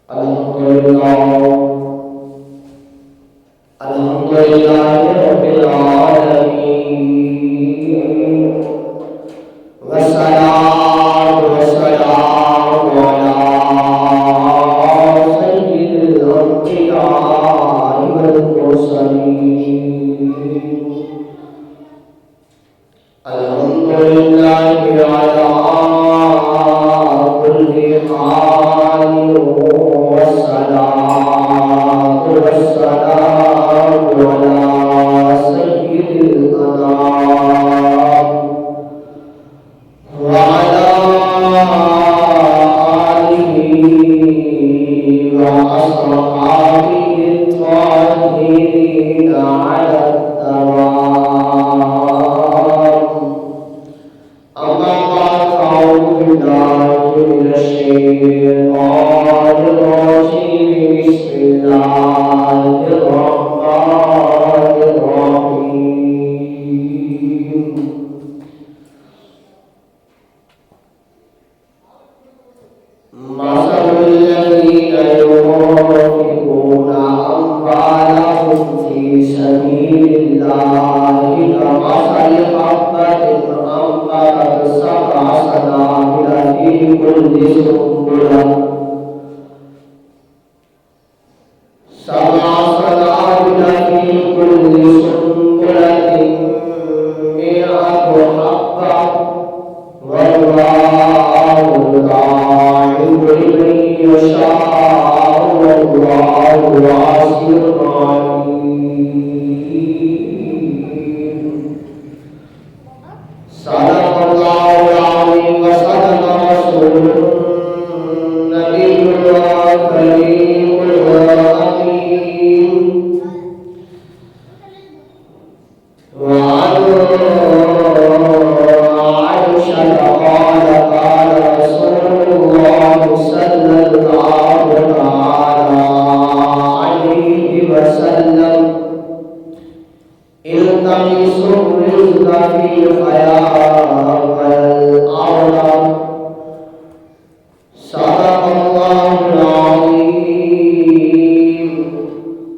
Alhamdulillah Rabbil Alamin. Wassalatu wassalamu ala sayyidil anbiya'i wal mursalin. Alhamdulillahi ala kulli halin. Wassalatu wassalamu ala sayyidil anam wa ala alihi wa ashabihi at-tahirin ala at-tamam. Amma ba'd, a'udhu billahi minash shaytanir rajim. Bismillahir rahmanir rahim. Masalul ladzina yunfiquna amwalahum fi sabilillahi kamathali habbatin anbatat sab'a sanabila fi kulli sunbulatin mi'atu habbah wallahu yudha'ifu liman yasha'u wallahu wasi'un 'alim. Sadaqallahul 'azim wa sadaqa rasulun nabiyyul karimul amin. وعن عائشة قالت قال رسول الله صلى الله عليه وسلم التمسوا الرزق في حياة الأرض. صدق الله العظيم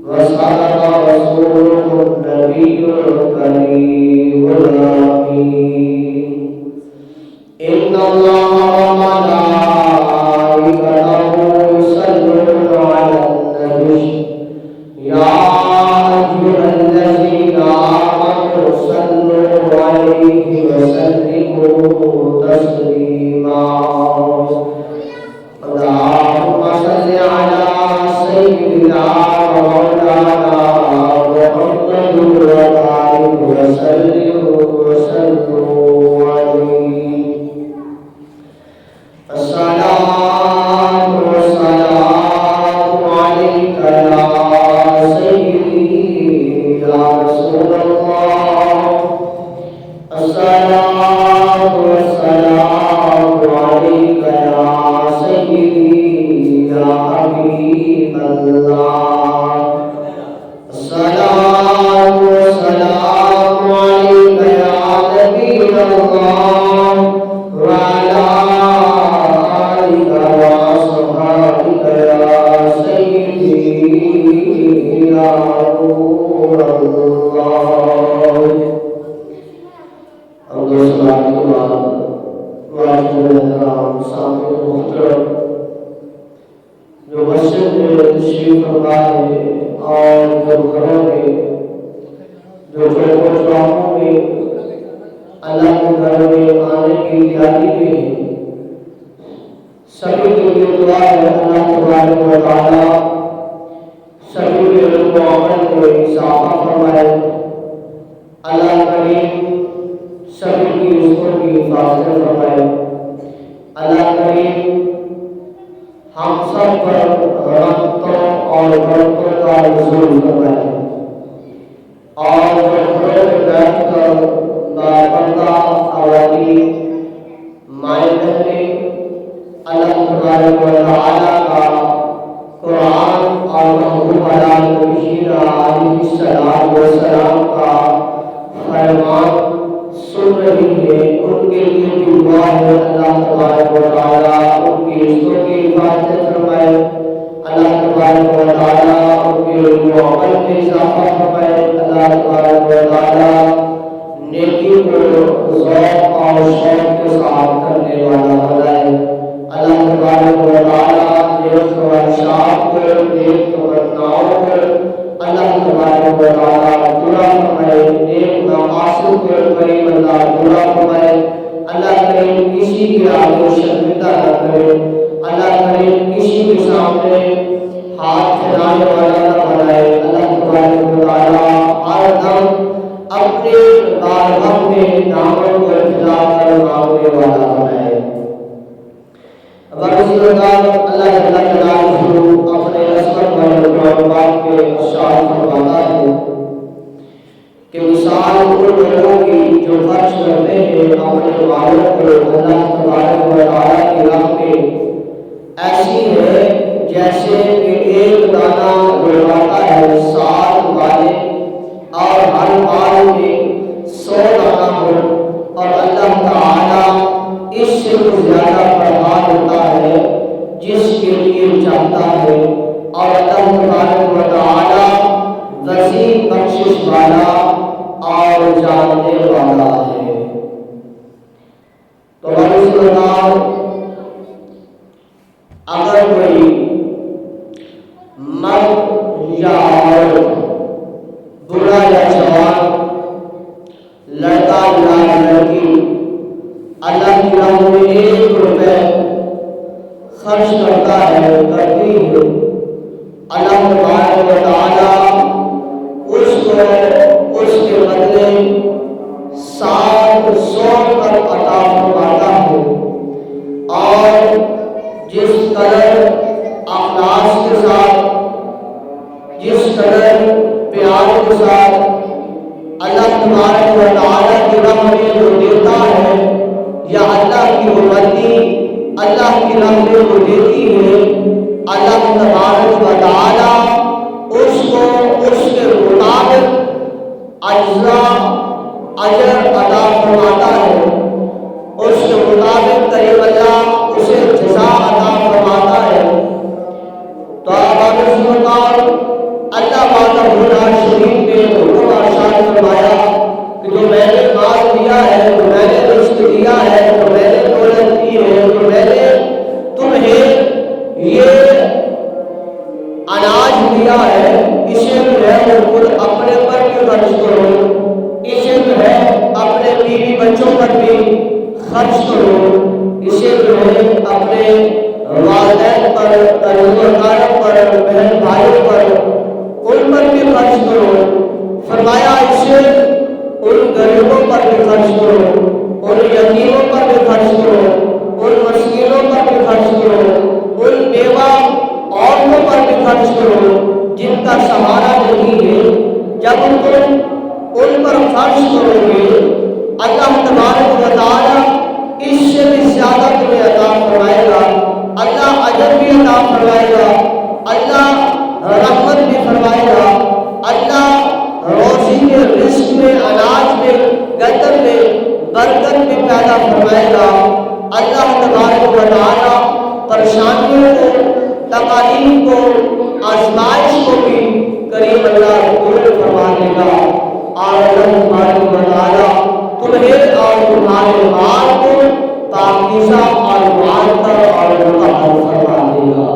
وصدق رسوله النبي الكريم الأمين. إن الله وملائكته يصلون على النبي يا أيها الذين آمنوا صلوا عليه وسلموا تسليما. اللهم صل على سيدنا ومولانا محمد وبارك وسلم عليه. الصلاة والسلام عليك يا سيدي يا رسول الله. الصلاة والسلام عليك يا سيدي يا حبيب الله. الصلاة والسلام عليك يا نبي الله وعلى آلك وأصحابك يا سيدي يا نور الله. جو مسجد میں تشریف فرما ہے اور جو گھروں میں جو چوکوں میں اللہ کے گھر میں آنے کی تیاری میں ہے، سبھی کے لیے دعا ہے اللہ تبارک و تعالی سبھی کے علم و عمل کو اضافہ فرمائے. اللہ کریم سبھی کی رزقوں کی حفاظت فرمائے. اللہ کریم ہم سب پر رحمتوں اور برکتوں کا نزول فرمائے اور گھروں میں بیٹھ کر باپردہ خواتین مائیں بہنیں اللہ تبارک و تعالی کا قرآن اور محبوب علیہ السلام کا فرمان سن رہی ہے، ان کے لیے بھی دعا ہے اللہ تبارک و تعالیٰ ان کی رزقوں کی حفاظت فرمائے، کسی کے آگے شرمندہ نہ کرے، اللہ کریم کسی کے سامنے ہاتھ پھیلانے والا نہ بنائے۔ اللہ تبارک و تعالیٰ ہر دم اپنے بارگاہ میں دامن کو پھیلا کر مانگنے والا بنائے۔ اللہ جل جلالہ اپنے عظمت والے قرآن پاک کے ارشاد فرماتا ہے کہ مثال ان لوگوں کی جو خرچ کرتے ہیں اپنے مالوں کو اللہ تبارک و تعالیٰ کی راہ میں، ایسی ہے جیسے کہ ایک دانہ ڈلواتا ہے 100 والے اور ہر مال میں 100 دانہ ہو، اور اللہ تعالیٰ اس سے زیادہ بڑھا دیتا ہے جس کے لیے چاہتا ہے، اور اللہ تبارک و تعالیٰ وسیع بخشش والا اور جاننے والا ہے۔ تو اگر کوئی مرد یا عورت، بوڑھا یا جوان، لڑکا یا لڑکی اللہ کی راہ میں 1 روپے خرچ کرتا ہے، کرتی ہے، اللہ تبارک و تعالیٰ اس کو اس کے بدلے 700 تک عطا فرماتا ہے، اور جس قدر اخلاص کے ساتھ، جس قدر پیار کے ساتھ اللہ تبارک و تعالیٰ کی راہ میں وہ دیتا ہے، یا اللہ کی حرمتی اللہ کی راہ میں وہ دیتی ہے، اللہ تبارک و تعالیٰ اس کو اس کے مطابق اجر عطا فرماتا ہے، اس کے مطابق قریب اللہ اسے جزا عطا فرماتا ہے۔ تو اللہ تعالیٰ شریف نے حکم ارشاد فرمایا کہ جو میں نے مال دیا ہے، جو میں نے رزق دیا ہے، جو میں نے دولت دی ہے، جو میں نے تمہیں یہ اناج دیا ہے، اسے جو ہے وہ خود اپنے پر بھی خرچ کرو، اسے جو ہے اپنے بیوی بچوں پر بھی خرچ کرو، اسے جو ہے اپنے والدین پر، رشتےداروں پر، بہن بھائیوں پر، ان پر بھی خرچ کرو۔ فرمایا اسے ان غریبوں پر بھی خرچ کرو، ان یتیموں پر بھی خرچ کرو، ان مسکینوں پر بھی خرچ کرو، ان بیوہ عورتوں پر بھی خرچ کرو جن کا سہارا نہیں ہے۔ جب تم ان پر خرچ کرو گے، اللہ تبارک و تعالیٰ اس سے بھی زیادہ تمہیں عطا فرمائے گا، اللہ اجر بھی عطا فرمائے گا، اللہ رحمت بھی فرمائے گا، اللہ روزی کے رزق میں، اناج میں، گندم میں برکت بھی پیدا فرمائے گا۔ اللہ تبارک و تعالیٰ پریشانیوں کو، تکالیف کو، آزمائش کو بھی قریب اللہ دور فرما دے گا، اور اللہ تبارک و تعالیٰ تمہیں اور تمہارے مال کو پاکیزہ اور معطر اور مطہر فرما دے گا۔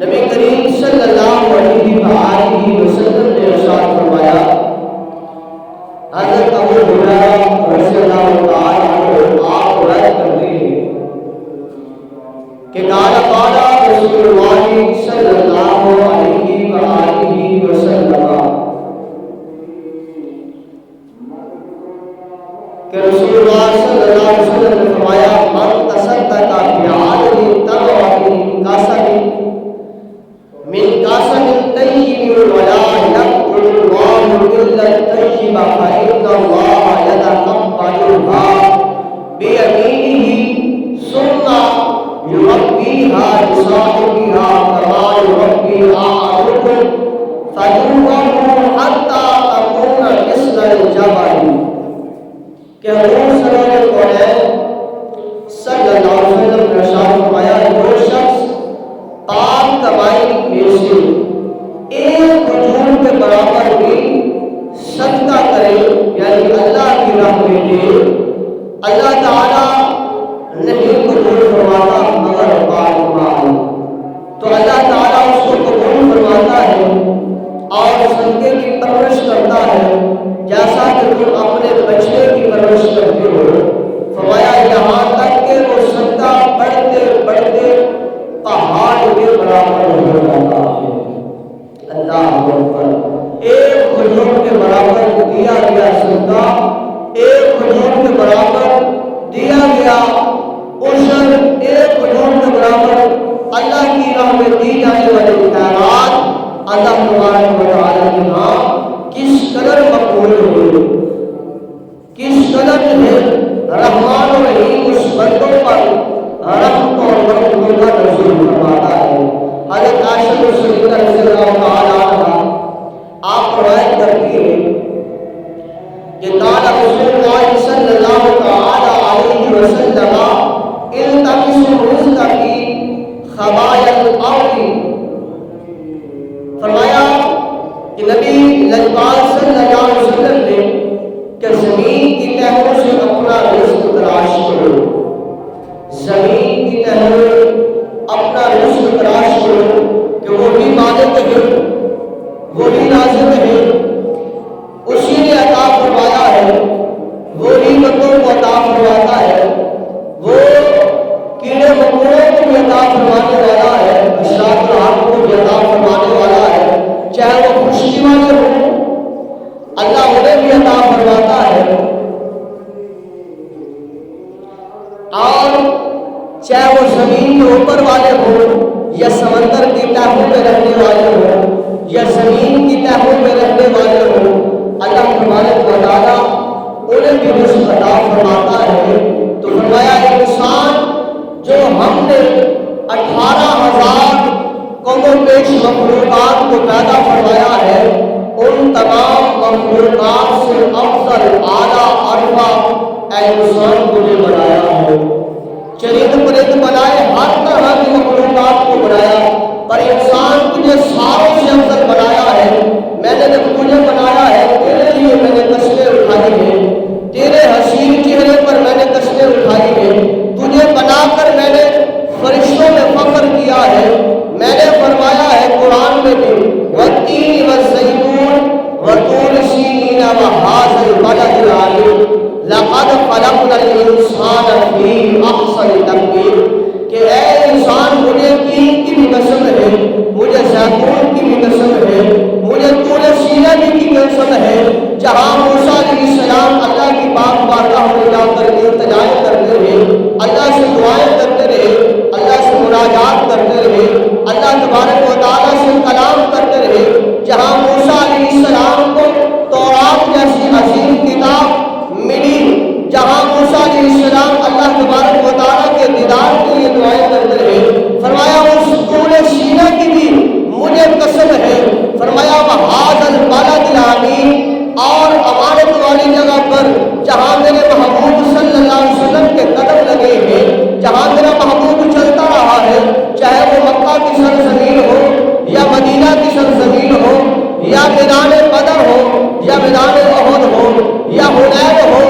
نبی کریم صلی اللہ علیہ وسلم نے ارشاد فرمایا، حضرت ابو ہریرہ رضی اللہ تعالیٰ عنہ آپ روایت کرتے ہیں کہ قال رسول اللہ صلی اللہ علیہ وآلہ وسلم، کہ رسول اللہ صلی اللہ علیہ وسلم نے فرمایا، من تصدق بعدل تمرۃ کاسد من کاسد طیب ولا یقبل اللہ الا الطیب فإن اللہ یتقبلها بیمینہ ثم یربیها لصاحبها کما یربی احدکم فیوقظ حتی تکون مثل الجبل، کہ حضور صلی اللہ علیہ وسلم نے ارشاد فرمایا، جو شخص پاک کمائی میں سے ایک کھجور کے برابر بھی صدقہ کرے، یعنی اللہ کی راہ میں دے، اللہ تعالیٰ نہیں قبول فرماتا مگر پاک مال، تو اللہ تعالیٰ اس کو قبول فرماتا ہے اور صدقے کی پرورش کرتا ہے، جیسا کہ تم اپنے بچے کی پرورش کرتے ہو۔ اور چاہے وہ زمین کے اوپر والے ہوں یا سمندر کی تہوں میں رہنے والے ہوں یا زمین کی تہوں میں رہنے والے ہوں، اللہ تبارک و تعالیٰ انہیں بھی رزق عطا فرماتا ہے۔ تو فرمایا انسان جو ہم نے 18,000 قوم و پیش مخلوقات کو پیدا فرمایا ہے، ان تمام مخلوقات سے افضل اعلیٰ عرفہ اے انسان کو نے بنایا ہے۔ چرند پرند بنائے، ہر طرح کی مخلوقات کو بنایا، پر انسان تجھے ساروں سے افضل بنایا ہے۔ میں نے جب تجھے بنایا ہے تیرے لیے میں نے قسمیں اٹھائی ہیں، تیرے حسین چہرے پر میں نے قسمیں اٹھائی ہیں، تجھے بنا کر میں نے فرشتوں میں فخر کیا ہے۔ میں نے فرمایا ہے قرآن میں بھی والتین والزیتون وطور سینین وہذا البلد العظیم لقد خلقنا الانسان فی احسن تقویم، کہ اے انسان مجھے تین کی بھی قسم ہے، مجھے زیتون کی بھی قسم ہے، مجھے طور سینہ کی قسم ہے، جہاں موسیٰ علیہ السلام اللہ کی پاک بارگاہ میں جا کر التجائیں کرتے رہے، اللہ سے دعائیں کرتے رہے، اللہ سے مناجات کرتے رہے، اللہ تبارک و تعالیٰ سے کلام کرتے رہے، جہاں موسیٰ علیہ السلام کو تورات جیسی عظیم کتاب ملی، جہاں موسیٰ علیہ السلام اللہ تبارک و تعالیٰ کے دیدار کے لیے دعائیں کرتے رہے، فرمایا اس طور سینہ کی بھی مجھے قسم ہے، فرمایا وہذا البلد الامین، اور امانت والی جگہ پر جہاں میرے محبوب صلی اللہ علیہ وسلم کے قدم لگے ہیں، جہاں میرا محبوب چلتا رہا ہے، چاہے وہ مکہ کی سرزمین ہو یا مدینہ کی سرزمین ہو یا میدان بدر ہو یا میدان احد ہو یا حنین ہو،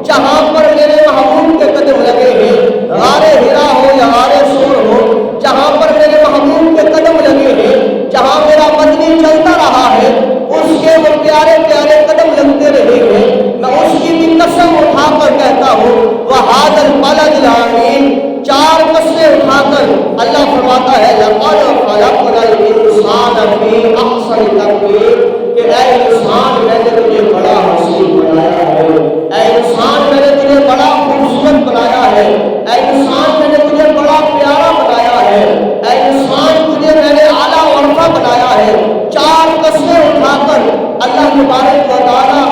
جہاں پر میرے محبوب کے قدم لگے ہیں، غار ہرا ہو یا غار سور ہو، جہاں پر میرے محبوب کے قدم لگے ہیں، جہاں میرا مدنی چلتا رہا ہے، اس کے وہ پیارے پیارے قدم لگتے رہے ہیں، میں اس کی بھی قسم اٹھا کر کہتا ہوں وہذا البلد الامین، چار قسمیں اٹھا کر اللہ فرماتا ہے لقد خلقنا الانسان فی احسن تقویم، کہ اے انسان میں نے تجھے بڑا حسین بنایا ہے، اے انسان میں نے تجھے بڑا خوبصورت بنایا ہے، اے انسان میں نے تجھے بڑا پیارا بنایا ہے، اے انسان تجھے میں نے اعلیٰ عرفہ بنایا ہے۔ چار قسمیں اٹھا کر اللہ تبارک و تعالیٰ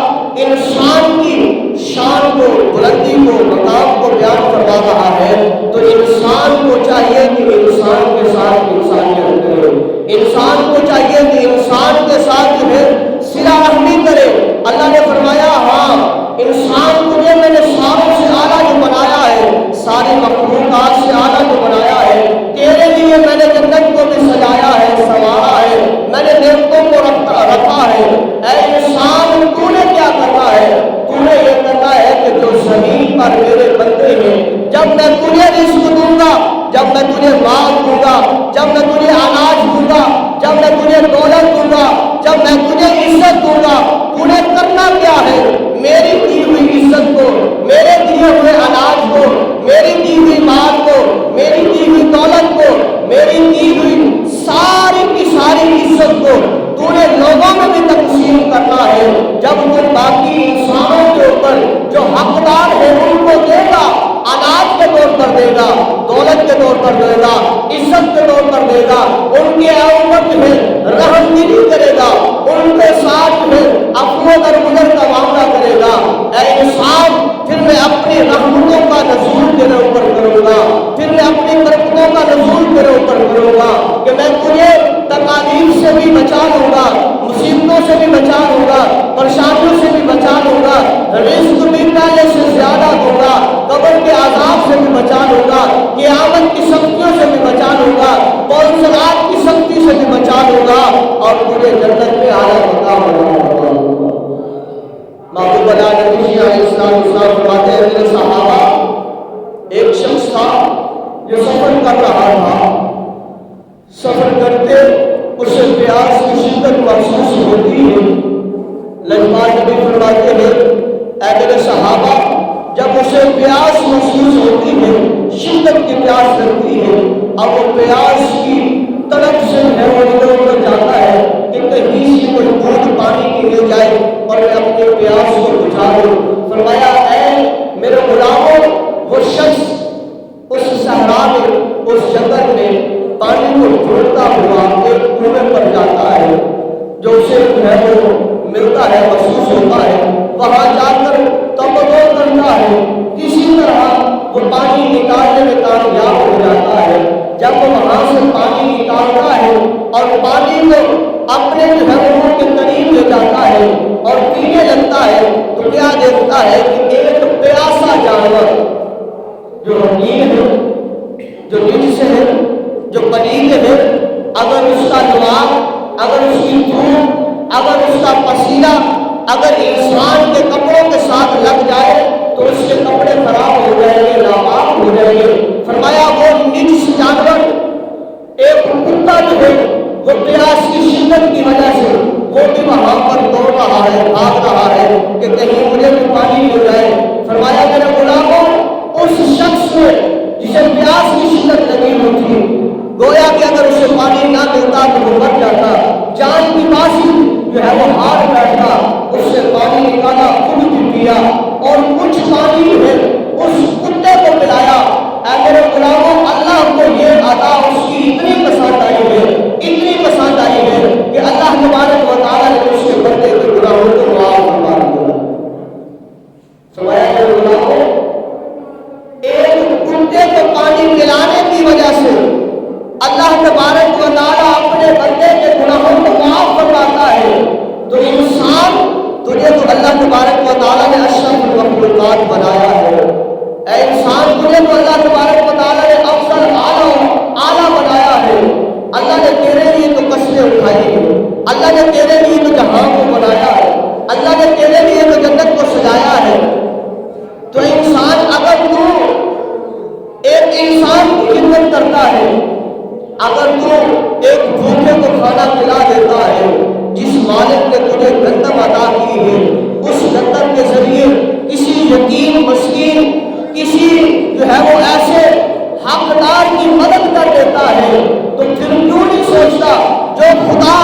انسان کی شان کو، بلندی کو، مقام کو بیان فرما رہا ہے، تو انسان کو چاہیے کہ انسان کے ساتھ انسانیت کرے، انسان کو چاہیے کہ انسان کے ساتھ جو ہے صلہ رحمی کرے۔ اللہ نے فرمایا ہاں انسان تجھے میں نے ساروں سے اعلیٰ جو بنایا ہے، ساری مخلوقات سے اعلیٰ جو بنایا ہے، تیرے لیے میں نے جنت کو بھی سجایا ہے، سنوارا ہے، میں نے نعمتوں کو رکھا ہے۔ اے انسان تو نے کیا کرنا ہے؟ تو نے یہ کرنا ہے کہ جو زمین پر میرے بندے ہیں، جب میں تجھے رزق دوں گا، جب میں تجھے مال دوں گا، جب میں تجھے اناج دوں گا، جب میں تجھے دولت دوں گا، جب میں تجھے عزت دوں گا، تو نے کرنا کیا ہے؟ میری دی ہوئی عزت کو، میرے دیے ہوئے اناج کو، میری دی ہوئی مال کو، میری دی ہوئی دولت کو، میری دی ہوئی ساری کی ساری عزت کو تو نے لوگوں میں بھی تقسیم کرنا ہے۔ جب تم باقی انسانوں کے اوپر جو حقدار ہے ان کو دے گا، اناج کے طور پر دے گا، دولت کے طور پر دے گا، عزت کے طور پر دے گا، ان کے اوپر جو ہے رحم دلی کرے گا، ان کے ساتھ جو ہے اپنوں درگزر کا معاملہ کرے گا، اے انسان پھر میں اپنی رحمتوں کا نزول تیرے اوپر کروں گا، پھر میں اپنی برکتوں کا نزول تیرے اوپر کروں گا، کہ میں تجھے تکالیف سے بھی بچا لوں گا، مصیبتوں سے بھی بچا لوں گا، پریشانیوں سے بھی بچا لوں گا، رزق بھی پہلے سے زیادہ دوں گا، قبر کے عذاب سے بھی بچا لوں گا، قیامت کی سختیوں سے بھی بچا لوں گا، پونسرات کی سختی سے بھی بچا لوں گا، اور تجھے جنت میں اعلیٰ مقام عطا کروں گا۔ محبوب نبی علیہ السلام فرماتے ہیں میرے صحابہ، ایک شخص تھا جو سفر کر رہا تھا، سفر کرتے اسے پیاس کی شدت محسوس ہوتی ہے، لجپال نبی فرماتے ہیں اے میرے صحابہ، جب اسے پیاس محسوس ہوتی ہے، شدت کی پیاس لگتی ہے، اب وہ پیاس کی طرف سے ہے وہ ادھر ادھر جاتا ہے کہ کہیں سے کوئی دودھ پانی کی مل جائے اور میں اپنے پیاس کو بجھا دوں۔ فرمایا اے میرے غلاموں، وہ شخص پانی کو ڈھونڈتا ہوا ایک کنویں پر جاتا ہے، جو اسے جو ہے وہ ملتا ہے، محسوس ہوتا ہے، وہاں جا کر توبہ کرتا ہے، کسی طرح وہ پانی نکالنے میں کامیاب ہو جاتا ہے۔ جب وہ وہاں سے پانی نکالتا ہے اور پانی کو اپنے جو ہے وہ کے قریب لے جاتا ہے اور پینے لگتا ہے، تو کیا دیکھتا ہے کہ ایک پیاسا جانور جو رنگین ہے، جو نجس ہے، جو پلید ہے، اگر اس کا دماغ، اگر اس کی دھوپ، اگر اس کا پسینہ اگر انسان کے کپڑوں کے ساتھ لگ جائے تو اس کے کپڑے خراب ہو جائیں گے، ناپاک ہو جائیں گے۔ فرمایا وہ نجس جانور ایک کتا جو ہے وہ پیاس کی شدت کی وجہ سے وہ بھی وہاں پر دوڑ رہا ہے، بھاگ رہا ہے کہ کہیں مجھے بھی پانی مل جائے۔ فرمایا میرے غلاموں، اس شخص کو جسے پیاس کی شدت لگی ہوئی تھی، گویا کہ اگر اسے پانی نہ ملتا تو وہ مر جاتا، جان کی باسی جو ہے وہ ہار بیٹھتا، اس سے پانی نکالا، خود بھی پیا اور کچھ پانی ہے اس کتے کو پلایا۔ اے میرے غلاموں، اللہ کو یہ ادا اس کی اتنی پسند آئی ہے، اتنی پسند آئی ہے کہ اللہ تبارک و تعالیٰ نے اس کے بندے کے گناہوں کو معاف فرما دیا۔ فرمایا میرے غلاموں، ایک کتے کو پانی پلانے کی وجہ سے اللہ تبارک و تعالیٰ اپنے بندے کے گناہوں کو معاف فرماتا ہے، تو انسان تجھے تو اللہ تبارک و تعالیٰ نے اشرف المخلوقات بنایا ہے۔ اے انسان، تجھے تو اللہ تبارک و تعالیٰ نے افضل اعلیٰ بنایا ہے۔ اللہ نے تیرے لیے تو قسمیں اٹھائی ہیں، اللہ نے تیرے لیے تو جہان کو بنایا ہے، اللہ نے تیرے لیے تو جنت کو سجایا ہے۔ تو انسان، اگر تو ایک انسان کی خدمت کرتا ہے، اگر تو ایک بھوکے کو کھانا کھلا دیتا ہے، جس مالک نے تجھے گندم عطا کی ہے، اس گندم کے ذریعے کسی یتیم مسکین، کسی جو ہے وہ ایسے حقدار کی مدد کر دیتا ہے، تو پھر کیوں نہیں سوچتا جو خدا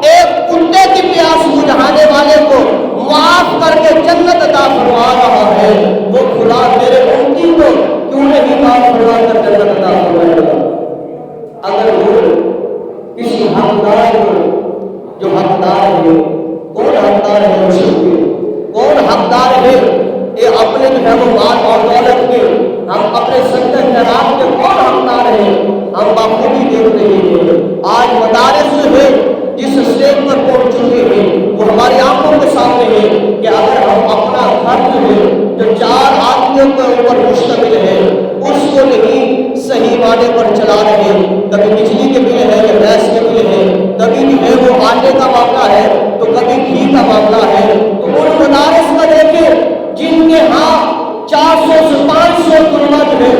ایک کتے کی پیاس بجھانے والے کو معاف کر کے جنت عطا فرما رہا ہے، وہ خدا میرے امتی کو کیوں نہیں معاف فرما کر جنت عطا فرمائے گا؟ اگر وہ کسی حقدار کو، جو حقدار ہے، کون حقدار ہے اس کے، کون حقدار ہے یہ اپنے جو ہے وہ مال اور دولت کے، ہم اپنے سنت خیرات کے کون حقدار ہیں؟ ہم بخوبی دیکھ رہے ہیں آج مدارس جو ہے جس اسٹیج پر پہنچ چکے ہیں وہ ہماری آنکھوں کے سامنے ہے کہ اگر ہم اپنا گھر جو ہے جو 4 آدمیوں کے اوپر مشتمل ہے اس کو نہیں صحیح معنی پر چلا رہے، کبھی بجلی کے بل ہے یا گیس کے بل ہے، کبھی بھی ہے وہ آٹے کا معاملہ ہے تو کبھی گھی کا معاملہ ہے، تو ان مدارس کا دیکھیں جن کے ہاں 400 سے 500 طلباء جو ہے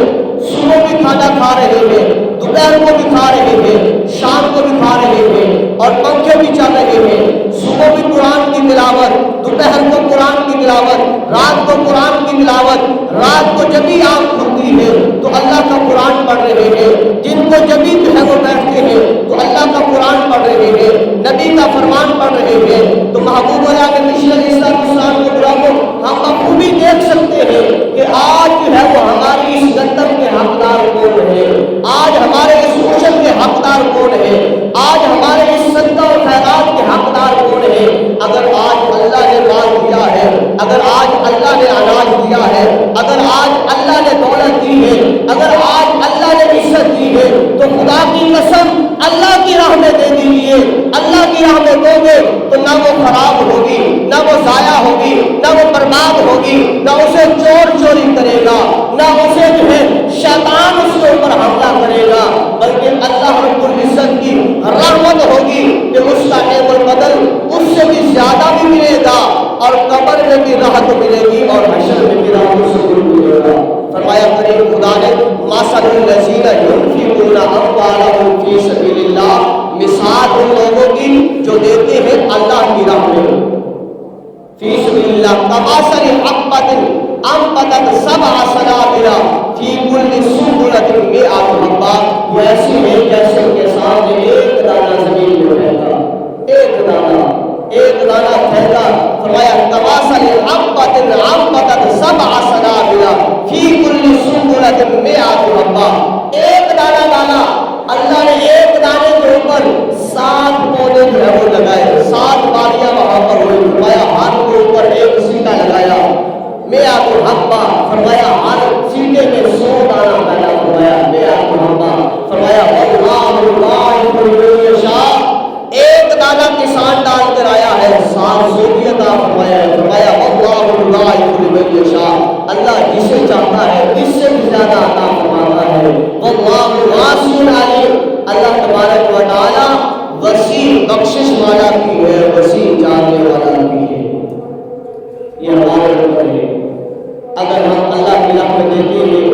صبح بھی کھانا کھا رہے ہیں، دوپہر کو بھی کھا رہے ہیں، شام کو بھی کھا رہے ہیں اور پنکھے بھی چل رہے ہیں، صبح بھی قرآن کی تلاوت، دوپہر کو قرآن کی تلاوت، رات کو قرآن کی تلاوت، رات کو جب بھی آنکھ کھلتی ہے تو اللہ کا قرآن پڑھ رہے ہیں، جن کو جب بھی جو ہے وہ بیٹھتے ہیں تو اللہ کا قرآن پڑھ رہے ہیں، نبی کا فرمان پڑھ رہے ہیں۔ تو محبوب اللہ کے مشن اسلام کو برابر ہم بخوبی دیکھ سکتے ہیں کہ آج جو ہے وہ ہماری اس گندم کے حقدار کون ہے، آج ہمارے اس روشن کے حقدار کون ہے، آج ہمارے اس صدقہ اور خیرات کے حقدار کون ہے؟ اگر آج اللہ نے مال دیا ہے، اگر آج اللہ نے اناج دیا ہے، اگر آج اللہ نے دولت دی ہے، اگر آج اللہ نے عزت دی ہے، تو خدا کی قسم اللہ کی راہ میں دے دیجیے، اللہ کی راہ میں دو گے تو نہ وہ خراب ہوگی، نہ وہ ضائع ہوگی، نہ وہ برباد ہوگی، نہ اسے چوری کرے گا، نہ اسے جو ہے شیطان اس کے اوپر حملہ کرے گا، بلکہ اللہ رب العزت کی رحمت ہوگی کہ اس کا عیب البدل اس سے بھی زیادہ بھی ملے گا اور قبر میں بھی راحت ملے گی اور حشر میں بھی راحت سکون ملے گا۔ فرمایا کریم خدا نے مثل الذین ينفقون اموالهم فی سبیل اللہ، مثال ان لوگوں کی جو دیتے ہیں اللہ کی راہ میں فی سبیل اللہ، کمثل حبۃ انبتت 7 سنابل فی کل سنبلۃ 100 حبہ، وہ ایسی ہے جیسے کے سامنے ایک دانہ زمین میں رہتا، ایک دانہ پھیلا۔ فرمایا کمثل حبۃ انبتت 7 سنابل فی کل سنبلۃ 100 حبہ، ایک دانہ اللہ نے زیادہ عطا فرماتا ہے۔ واللہ واسع علیم، اللہ تبارک و تعالی وسیع بخشش والا بھی ہے، وسیع جاننے والا بھی ہے۔ یہ ہمارے اوپر ہے، اگر ہم اللہ کی راہ میں دیتے ہیں،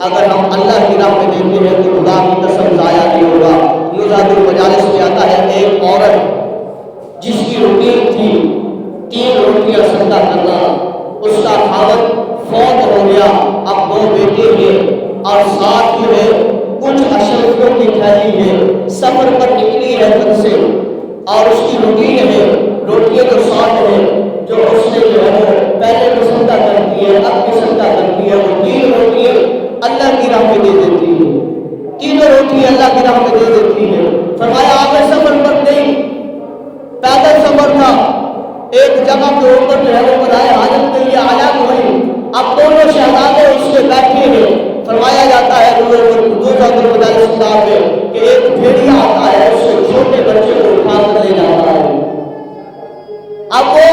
اگر ہم اللہ کی راہ میں دیتے ہیں تو خدا کی قسم ضائع نہیں ہوگا۔ نزاد المجالس میں آتا ہے ایک عورت جس کی روٹین تھی 3 روٹیاں صدقہ کرنا، اس کا خاوند فوت ہو گیا، اب 2 بیٹے ہیں اور ساتھ جو ہے کچھ اشرفیوں کی تھیلی ہے، سفر پر نکلی ہے گھر سے اور اس کی روٹین ہے روٹیاں تو ساتھ ہے جو اس نے جو ہے پہلے بھی صدقہ کرتی ہے، اب بھی صدقہ کرتی ہے، وہ 3 روٹیاں اللہ کی راہ میں دے دیتی ہے، 3 روٹیاں اللہ کی راہ میں دے دیتی ہے۔ فرمایا آگے سفر پر گئی، پیدل سفر تھا، ایک جگہ کے اوپر جو ہے وہ برائے حاجت کے لیے الگ ہوئی، اب دونوں شہزادے اس میں بیٹھے ہیں۔ فرمایا جاتا ہے کہ ایک بھیڑیا آتا ہے، اس سے چھوٹے بچے کو اٹھا کر لے جاتا ہے۔ اب وہ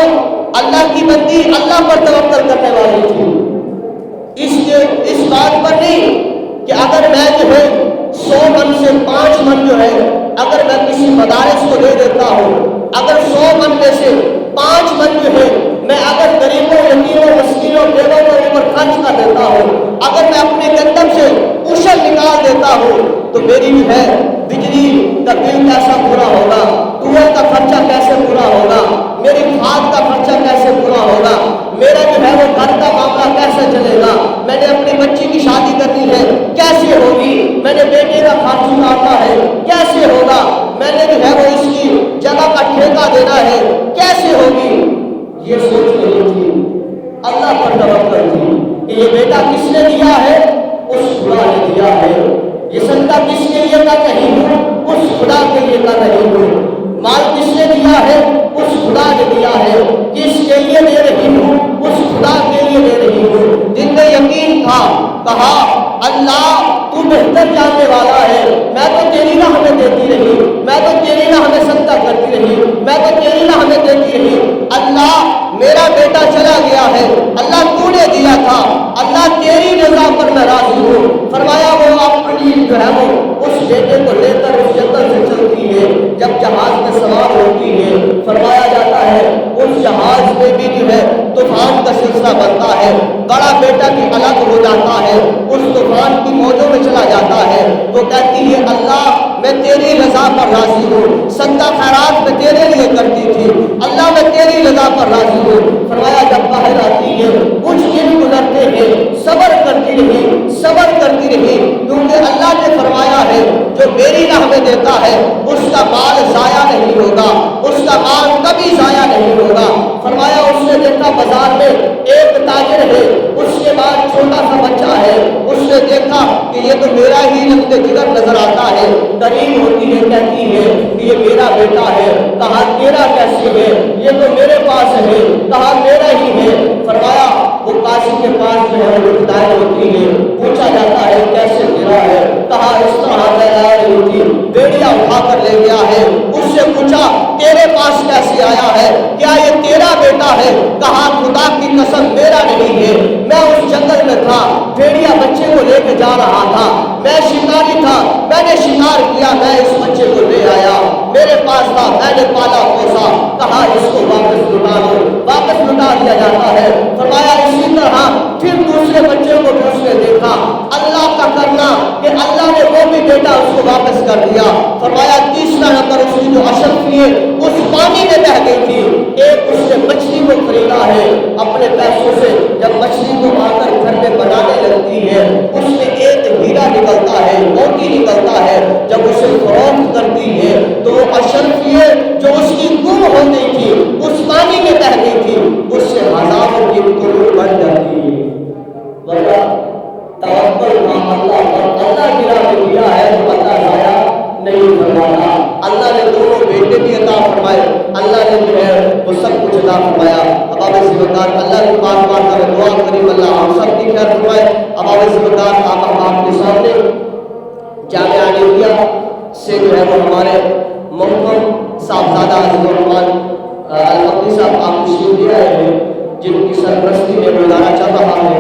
اللہ کی بندی اللہ پر توکل کرنے والی تھی، اس بات پر نہیں کہ اگر میں جو ہے 100 من سے 5 من جو ہے اگر میں کسی مدارس کو دے دیتا ہوں، اگر 100 من میں سے 5 من جو ہے میں اگر غریبوں یتیموں مسکینوں بیووں کے اوپر خرچ کر دیتا ہوں، اگر میں اپنے گندم سے عشر نکال دیتا ہوں تو میری جو ہے بجلی کا بل کیسا پورا ہوگا، ٹویل کا خرچہ کیسے پورا ہوگا، میری کھاد کا خرچہ کیسے پورا ہوگا، میرا جو ہے وہ گھر کا معاملہ کیسے چلے گا، میں نے اپنی بچی کی شادی کرنی ہے کیسے ہوگی، میں نے بیٹے کا خرچ اٹھانا ہے کیسے ہوگا، میں نے جو ہے وہ اس کی جگہ کا ٹھیکہ دینا ہے کیسے ہوگی۔ یہ سوچ نہیں تھی، اللہ پر توکل تھی کہ یہ بیٹا کس نے دیا ہے، اس خدا نے دیا ہے، یہ صدقہ کس کے لیے کر رہی ہوں، اس خدا کے لیے کر رہی ہوں، مال کس نے دیا ہے، اس خدا نے دیا ہے، کس کے لیے دے رہی ہوں، اس خدا کے لیے دے رہی ہوں۔ دل میں یقین تھا، کہا اللہ تو بہتر جاننے والا ہے، میں تو تیری راہ میں دیتی رہی، میں تو تیری راہ میں صدقہ کرتی رہی، میں تو تیری راہ میں دیتی رہی، اللہ میرا بیٹا چلا گیا ہے، اللہ تو نے دیا تھا، اللہ تیری رضا پر میں راضی ہوں۔ فرمایا وہ اپنی جو ہے وہ اس بیٹے کو لے کر اس جنگل سے چلتی ہے، جب جہاز میں سوار ہوتی ہے، فرمایا جاتا ہے اس جہاز میں بھی جو ہے طوفان کا سلسلہ بنتا ہے، بڑا بیٹا بھی الگ ہو جاتا ہے، اس طوفان کی موجوں میں چلا جاتا ہے، وہ کہتی ہے اللہ میں تیری رضا پر راضی ہوں، صدقہ خیرات میں تیرے لیے کرتی تھی، اللہ میں تیری رضا پر راضی ہوں۔ فرمایا جب باہر آتی ہے کچھ دن گزرتے ہیں، صبر کرتی رہی، صبر کرتی رہی، کیونکہ اللہ نے فرمایا ہے جو میری راہ میں دیتا ہے اس کا مال ضائع نہیں ہوگا، اس کا مال کبھی ضائع نہیں ہوگا۔ فرمایا اس نے دیکھا بازار میں ایک تاجر ہے، اس کے بعد چھوٹا سا بچہ ہے، اس نے دیکھا کہ یہ تو میرا ہی لگتے جگر نظر آتا ہے، قریب ہوتی ہے کہتی ہے کہ یہ میرا بیٹا ہے، کہا تیرا کیسے ہے، یہ تو میرے پاس ہے، کہا میرا ہی ہے۔ فرمایا وہ قاضی کے پاس جو ہے وہ دائر ہوتی ہے، پوچھا جاتا ہے کیسے تیرا ہے، کہا اس طرح لا رہی تھی، بیڑیا اٹھا کر لے گیا ہے، اس سے پوچھا تیرے پاس کیسے آیا ہے، کیا یہ تیرا بیٹا ہے، کہا خدا کی قسم میرا نہیں ہے، میں اس جنگل میں تھا، بھیڑیا بچے کو لے کے جا رہا تھا، میں شکاری تھا، میں نے شکار کیا، میں اس بچے کو لے آیا، میرے پاس تھا، میں نے پالا پوسا، کہا اس کو واپس لٹا دو، واپس لٹا دیا جاتا ہے۔ فرمایا اسی طرح پھر دوسرے بچے کو بھی اس نے دیکھا، اللہ کا کرنا کہ اللہ نے وہ بھی بیٹا اس کو واپس کر دیا۔ فرمایا تیسرا نمبر اس کی جو اشرفی ہے اس پانی میں بہ گئی تھی، ایک اس نے مچھلی کو خریدا ہے اپنے پیسوں سے، جب مچھلی کو آ کر گھر میں بنانے لگتی ہے اس میں ایک ہیرا نکلتا ہے، موتی نکلتا ہے، جب اسے فروخت کرتی ہے تو وہ اشرفی ہے جو اس کی گم ہو گئی تھی اس پانی میں بہ گئی تھی، اس سے ہزاروں کی قرب بڑھ جاتی ہے۔ توکل اللہ پر، اللہ کی راہ میں دیا ہے تو اللہ ضائع نہیں فرماتا۔ اللہ نے دونوں بیٹے بھی عطا فرمائے، اللہ نے جو ہے وہ سب کچھ عطا فرمایا۔ اب آپ اس وقت اللہ کی بات بات کریں، دعا کریم اللہ ہم سب کی خیر فرمائے۔ اب آپ اس وقت آپ کے سامنے جامعہ علیمیہ سے جو ہے وہ ہمارے محترم صاحبزادہ عزیز الرحمان الفقی صاحب آپ تشریف لے آئے ہیں، جن کی سرپرستی میں گزارا چل رہا ہے۔